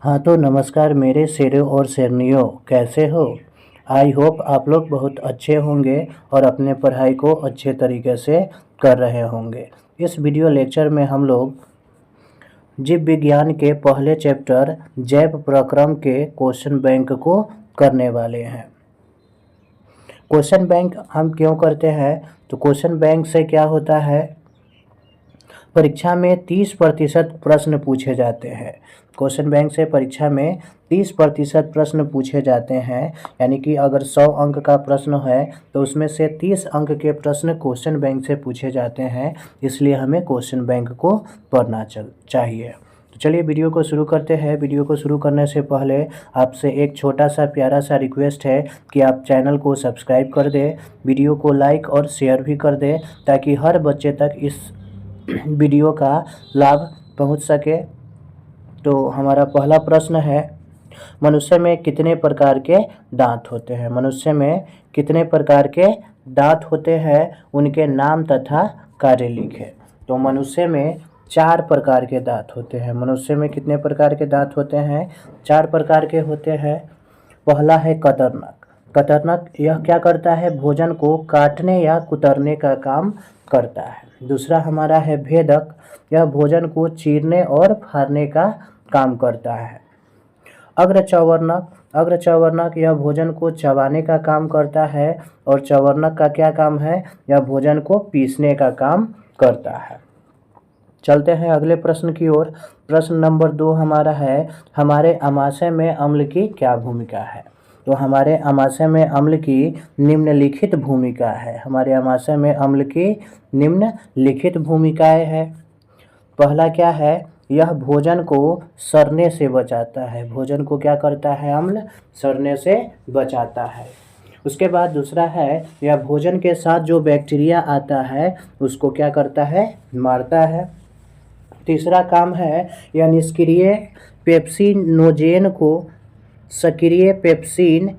हाँ तो नमस्कार मेरे शेरों और शेरनियों, कैसे हो। आई होप आप लोग बहुत अच्छे होंगे और अपने पढ़ाई को अच्छे तरीके से कर रहे होंगे। इस वीडियो लेक्चर में हम लोग जीव विज्ञान के पहले चैप्टर जैव प्रक्रम के क्वेश्चन बैंक को करने वाले हैं। क्वेश्चन बैंक हम क्यों करते हैं, तो क्वेश्चन बैंक से क्या होता है, परीक्षा में 30% प्रश्न पूछे जाते हैं। क्वेश्चन बैंक से परीक्षा में 30% प्रश्न पूछे जाते हैं, यानी कि अगर 100 अंक का प्रश्न है तो उसमें से 30 अंक के प्रश्न क्वेश्चन बैंक से पूछे जाते हैं। इसलिए हमें क्वेश्चन बैंक को पढ़ना चाहिए। तो चलिए वीडियो को शुरू करते हैं। वीडियो को शुरू करने से पहले आपसे एक छोटा सा प्यारा सा रिक्वेस्ट है कि आप चैनल को सब्सक्राइब कर दें, वीडियो को लाइक और शेयर भी कर दें, ताकि हर बच्चे तक इस वीडियो का लाभ पहुंच सके। तो हमारा पहला प्रश्न है, मनुष्य में कितने प्रकार के दांत होते हैं। मनुष्य में कितने प्रकार के दांत होते हैं, उनके नाम तथा कार्य लिखें। तो मनुष्य में 4 प्रकार के दांत होते हैं। मनुष्य में कितने प्रकार के दांत होते हैं, 4 प्रकार के होते हैं। पहला है कतरनक। कतरनक यह क्या करता है, भोजन को काटने या कुतरने का काम करता है। दूसरा हमारा है भेदक, यह भोजन को चीरने और फाड़ने का काम करता है। अग्रचर्वणक, अग्रचर्वणक यह भोजन को चबाने का काम करता है। और चर्वणक का क्या काम है, यह भोजन को पीसने का काम करता है। चलते हैं अगले प्रश्न की ओर। प्रश्न नंबर 2 हमारा है, हमारे आमाशय में अम्ल की क्या भूमिका है। तो हमारे आमाशय में अम्ल की निम्नलिखित भूमिका है। हमारे आमाशय में अम्ल की निम्नलिखित भूमिकाएं हैं। पहला क्या है, यह भोजन को सड़ने से बचाता है। भोजन को क्या करता है, अम्ल सड़ने से बचाता है। उसके बाद दूसरा है, यह भोजन के साथ जो बैक्टीरिया आता है उसको क्या करता है, मारता है। तीसरा काम है, यह निष्क्रिय पेप्सिनोजेन को सक्रिय पेप्सिन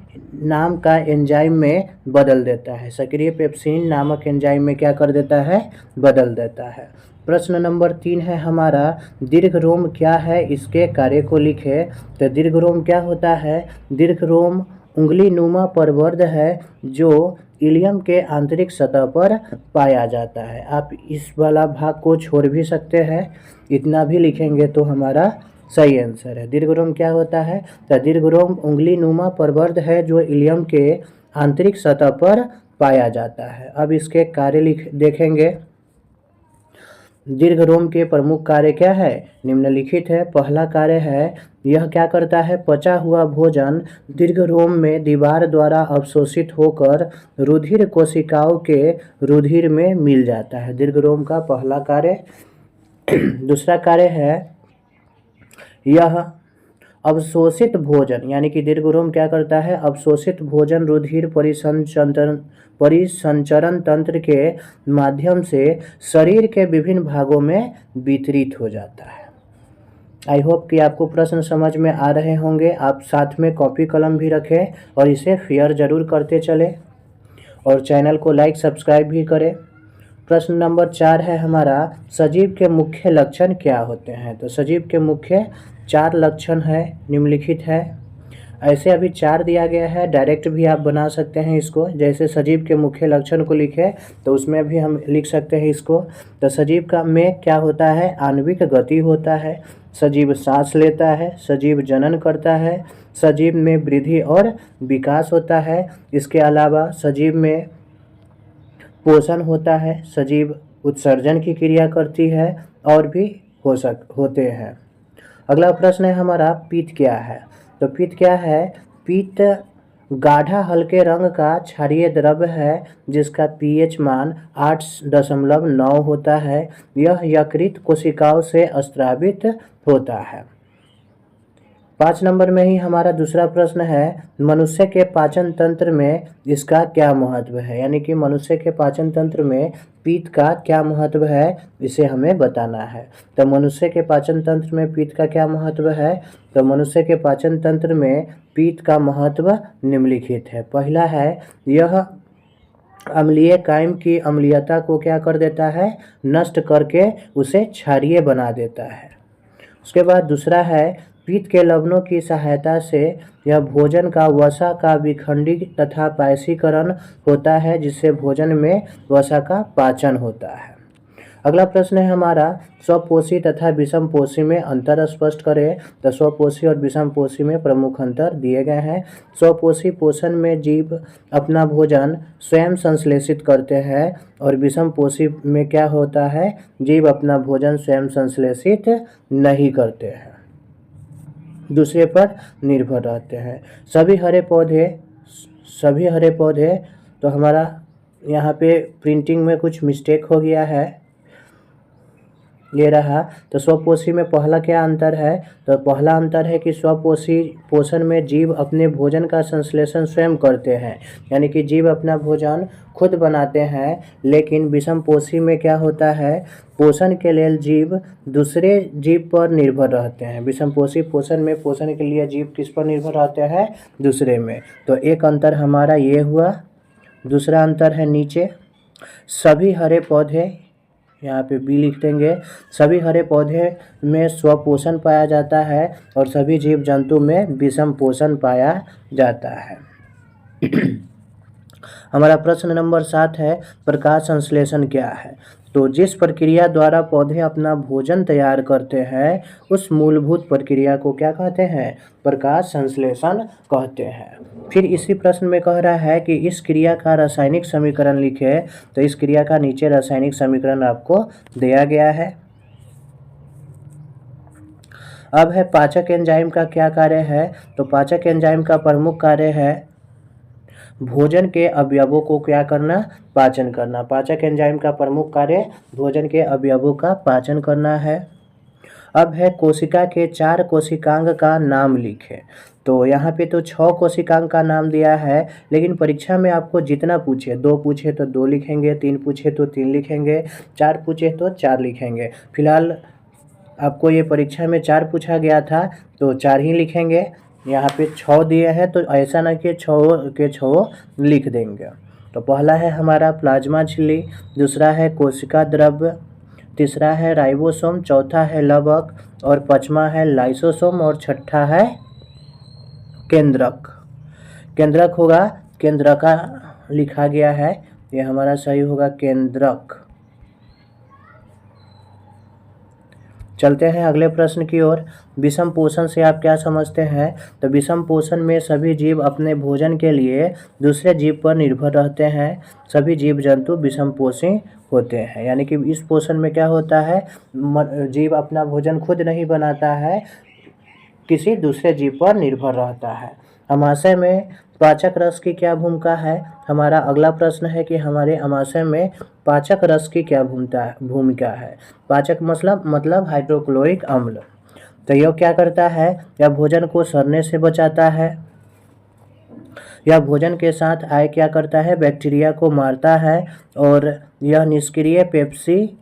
नाम का एंजाइम में बदल देता है। सक्रिय पेप्सिन नामक एंजाइम में क्या कर देता है, बदल देता है। प्रश्न नंबर 3 है हमारा, दीर्घरोम क्या है, इसके कार्य को लिखे। तो दीर्घरोम क्या होता है, दीर्घरोम उंगली नुमा परवर्ध है जो इलियम के आंतरिक सतह पर पाया जाता है। आप इस वाला भाग को छोड़ भी सकते हैं, इतना भी लिखेंगे तो हमारा सही आंसर है। दीर्घरोम क्या होता है, तो दीर्घरोम उंगली नुमा परवर्ध है जो इलियम के आंतरिक सतह पर पाया जाता है। अब इसके कार्य देखेंगे। दीर्घरोम के प्रमुख कार्य क्या है, निम्नलिखित है। पहला कार्य है, यह क्या करता है, पचा हुआ भोजन दीर्घरोम में दीवार द्वारा अवशोषित होकर रुधिर कोशिकाओं के रुधिर में मिल जाता है। दीर्घरोम का पहला कार्य। दूसरा कार्य है, यह अवशोषित भोजन, यानी कि दीर्घरोम क्या करता है, अवशोषित भोजन रुधिर परिसंचरण तंत्र के माध्यम से शरीर के विभिन्न भागों में वितरित हो जाता है। आई होप कि आपको प्रश्न समझ में आ रहे होंगे। आप साथ में कॉपी कलम भी रखें और इसे शेयर जरूर करते चले और चैनल को लाइक सब्सक्राइब भी करें। प्रश्न नंबर 4 है हमारा, सजीव के मुख्य लक्षण क्या होते हैं। तो सजीव के मुख्य 4 लक्षण है, निम्नलिखित है। ऐसे अभी 4 दिया गया है, डायरेक्ट भी आप बना सकते हैं इसको। जैसे सजीव के मुख्य लक्षण को लिखे तो उसमें भी हम लिख सकते हैं इसको। तो सजीव का में क्या होता है, आणविक गति होता है, सजीव सांस लेता है, सजीव जनन करता है, सजीव में वृद्धि और विकास होता है। इसके अलावा सजीव में पोषण होता है, सजीव उत्सर्जन की क्रिया करती है और भी होते हैं। अगला प्रश्न है हमारा, पीत क्या है। तो पीत क्या है, पीत गाढ़ा हल्के रंग का क्षारीय द्रव्य है जिसका पीएच मान 8.9 होता है। यह यकृत कोशिकाओं से स्रावित होता है। 5 नंबर में ही हमारा दूसरा प्रश्न है, मनुष्य के पाचन तंत्र में इसका क्या महत्व है। यानी कि मनुष्य के पाचन तंत्र में पीत का क्या महत्व है, इसे हमें बताना है। तो मनुष्य के पाचन तंत्र में पीत का क्या महत्व है, तो मनुष्य के पाचन तंत्र में पीत का महत्व निम्नलिखित है। पहला है, यह अम्लीय कायम की अम्लीयता को क्या कर देता है, नष्ट करके उसे क्षारीय बना देता है। उसके बाद दूसरा है, पित्त के लवणों की सहायता से यह भोजन का वसा का विखंडी तथा पायसीकरण होता है, जिससे भोजन में वसा का पाचन होता है। अगला प्रश्न है हमारा, स्वपोषी तथा विषमपोषी में अंतर स्पष्ट करें। तो स्वपोषी और विषमपोषी में प्रमुख अंतर दिए गए हैं। स्वपोषी पोषण में जीव अपना भोजन स्वयं संश्लेषित करते हैं और विषमपोषी में क्या होता है, जीव अपना भोजन स्वयं संश्लेषित नहीं करते हैं, दूसरे पर निर्भर रहते हैं। सभी हरे पौधे तो हमारा यहाँ पे प्रिंटिंग में कुछ मिस्टेक हो गया है, ये रहा। तो स्वपोषी में पहला क्या अंतर है, तो पहला अंतर है कि स्वपोषी पोषण में जीव अपने भोजन का संश्लेषण स्वयं करते हैं, यानी कि जीव अपना भोजन खुद बनाते हैं। लेकिन विषमपोषी में क्या होता है, पोषण के लिए जीव दूसरे जीव पर निर्भर रहते हैं। विषमपोषी पोषण में पोषण के लिए जीव किस पर निर्भर रहते हैं, दूसरे में। तो एक अंतर हमारा ये हुआ। दूसरा अंतर है नीचे, सभी हरे पौधे, यहाँ पे बी लिख देंगे, सभी हरे पौधे में स्वपोषण पाया जाता है और सभी जीव जंतु में विषम पोषण पाया जाता है। हमारा प्रश्न नंबर 7 है, प्रकाश संश्लेषण क्या है। तो जिस प्रक्रिया द्वारा पौधे अपना भोजन तैयार करते हैं उस मूलभूत प्रक्रिया को क्या कहते हैं, प्रकाश संश्लेषण कहते हैं। फिर इसी प्रश्न में कह रहा है कि इस क्रिया का रासायनिक समीकरण लिखे। तो इस क्रिया का नीचे रासायनिक समीकरण आपको दिया गया है। अब है पाचक एंजाइम का क्या कार्य है। तो पाचक एंजाइम का प्रमुख कार्य है भोजन के अवयवों को क्या करना, पाचन करना। पाचक एंजाइम का प्रमुख कार्य भोजन के अवयवों का पाचन करना है। अब है कोशिका के 4 कोशिकांग का नाम लिखें। तो यहाँ पे तो 6 कोशिकांग का नाम दिया है, लेकिन परीक्षा में आपको जितना पूछे, 2 पूछे तो 2 लिखेंगे, 3 पूछे तो 3 लिखेंगे, 4 पूछे तो 4 लिखेंगे। फिलहाल आपको ये परीक्षा में 4 पूछा गया था तो 4 ही लिखेंगे। यहाँ पे 6 दिए हैं तो ऐसा ना कि 6 के 6 लिख देंगे। तो पहला है हमारा प्लाज्मा झिल्ली, दूसरा है कोशिका द्रव्य, तीसरा है राइबोसोम, चौथा है लवक और पांचवा है लाइसोसोम और छठा है केंद्रक। केंद्रक होगा, केंद्रका लिखा गया है, ये हमारा सही होगा केंद्रक। चलते हैं अगले प्रश्न की ओर। विषम पोषण से आप क्या समझते हैं। तो विषम पोषण में सभी जीव अपने भोजन के लिए दूसरे जीव पर निर्भर रहते हैं। सभी जीव जंतु विषम पोषी होते हैं, यानी कि इस पोषण में क्या होता है, जीव अपना भोजन खुद नहीं बनाता है, किसी दूसरे जीव पर निर्भर रहता है। अमाशय में पाचक रस की क्या भूमिका है। हमारा अगला प्रश्न है कि हमारे अमाशय में पाचक रस की क्या भूमिका है। पाचक मतलब हाइड्रोक्लोरिक अम्ल। तो यह क्या करता है, यह भोजन को सड़ने से बचाता है। यह भोजन के साथ आए क्या करता है, बैक्टीरिया को मारता है और यह निष्क्रिय पेप्सिनोजेन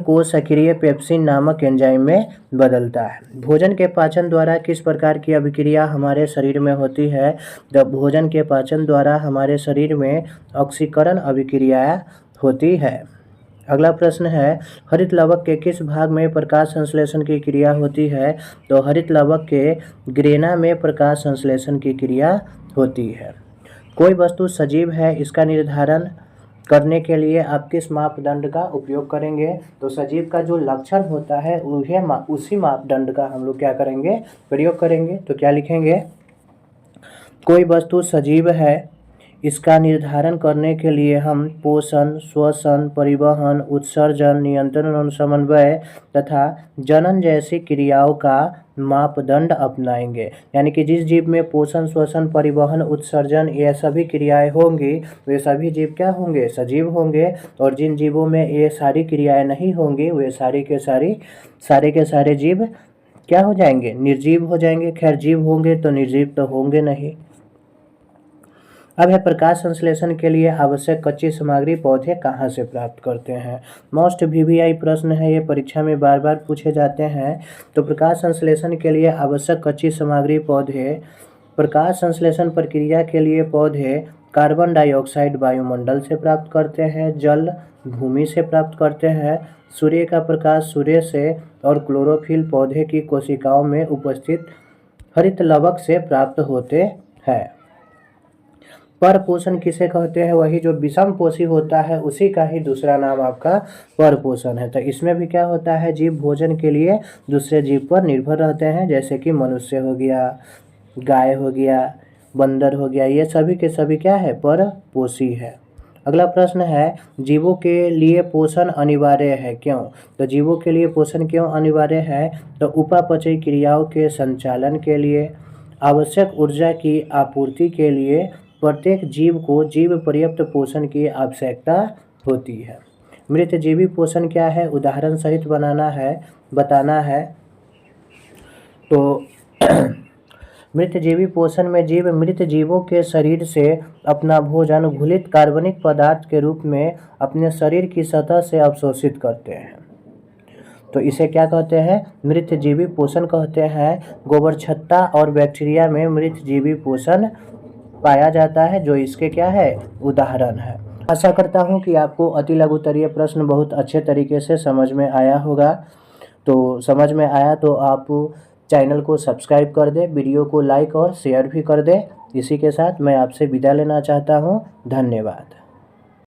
को सक्रिय पेप्सिन नामक एंजाइम में बदलता है। भोजन के पाचन द्वारा किस प्रकार की अभिक्रिया हमारे शरीर में होती है। जब भोजन के पाचन द्वारा हमारे शरीर में ऑक्सीकरण अभिक्रिया होती है। अगला प्रश्न है, हरित लवक के किस भाग में प्रकाश संश्लेषण की क्रिया होती है। तो हरित लवक के ग्रेना में प्रकाश संश्लेषण की क्रिया होती है। कोई वस्तु सजीव है, इसका निर्धारण करने के लिए आप किस मापदंड का उपयोग करेंगे। तो सजीव का जो लक्षण होता है उसी मापदंड का हम लोग क्या करेंगे, प्रयोग करेंगे। तो क्या लिखेंगे, कोई वस्तु सजीव है, इसका निर्धारण करने के लिए हम पोषण, श्वसन, परिवहन, उत्सर्जन, नियंत्रण और समन्वय तथा जनन जैसी क्रियाओं का मापदंड अपनाएंगे। यानी कि जिस जीव में पोषण, श्वसन, परिवहन, उत्सर्जन ये सभी क्रियाएं होंगी वे सभी जीव क्या होंगे, सजीव होंगे। और जिन जीवों में ये सारी क्रियाएं नहीं होंगी वे सारे के सारे जीव क्या हो जाएंगे, निर्जीव हो जाएंगे। खैर जीव होंगे तो निर्जीव तो होंगे नहीं। अब है प्रकाश संश्लेषण के लिए आवश्यक कच्ची सामग्री पौधे कहाँ से प्राप्त करते हैं। मोस्ट वीवीआई प्रश्न है, ये परीक्षा में बार बार पूछे जाते हैं। तो प्रकाश संश्लेषण के लिए आवश्यक कच्ची सामग्री पौधे, प्रकाश संश्लेषण प्रक्रिया के लिए पौधे कार्बन डाइऑक्साइड वायुमंडल से प्राप्त करते हैं, जल भूमि से प्राप्त करते हैं, सूर्य का प्रकाश सूर्य से और क्लोरोफिल पौधे की कोशिकाओं में उपस्थित हरित लवक से प्राप्त होते हैं। परपोषण किसे कहते हैं? वही जो विषम पोषी होता है उसी का ही दूसरा नाम आपका परपोषण है। तो इसमें भी क्या होता है, जीव भोजन के लिए दूसरे जीव पर निर्भर रहते हैं, जैसे कि मनुष्य हो गया, गाय हो गया, बंदर हो गया, ये सभी के सभी क्या है, परपोषी है। अगला प्रश्न है, जीवों के लिए पोषण अनिवार्य है, क्यों? तो जीवों के लिए पोषण क्यों अनिवार्य है? तो उपापचयी क्रियाओं के संचालन के लिए, आवश्यक ऊर्जा की आपूर्ति के लिए प्रत्येक जीव को जीव पर्याप्त पोषण की आवश्यकता होती है। मृतजीवी पोषण क्या है, उदाहरण सहित बताना है। तो मृतजीवी पोषण में जीव मृत जीवों के शरीर से अपना भोजन घुलित कार्बनिक पदार्थ के रूप में अपने शरीर की सतह से अवशोषित करते हैं। तो इसे क्या कहते हैं, मृतजीवी पोषण कहते हैं। गोबरछत्ता और बैक्टीरिया में मृतजीवी पोषण पाया जाता है, जो इसके क्या है, उदाहरण है। आशा करता हूँ कि आपको अति लघु उत्तरीय प्रश्न बहुत अच्छे तरीके से समझ में आया होगा। तो समझ में आया तो आप चैनल को सब्सक्राइब कर दें, वीडियो को लाइक और शेयर भी कर दें। इसी के साथ मैं आपसे विदा लेना चाहता हूँ। धन्यवाद।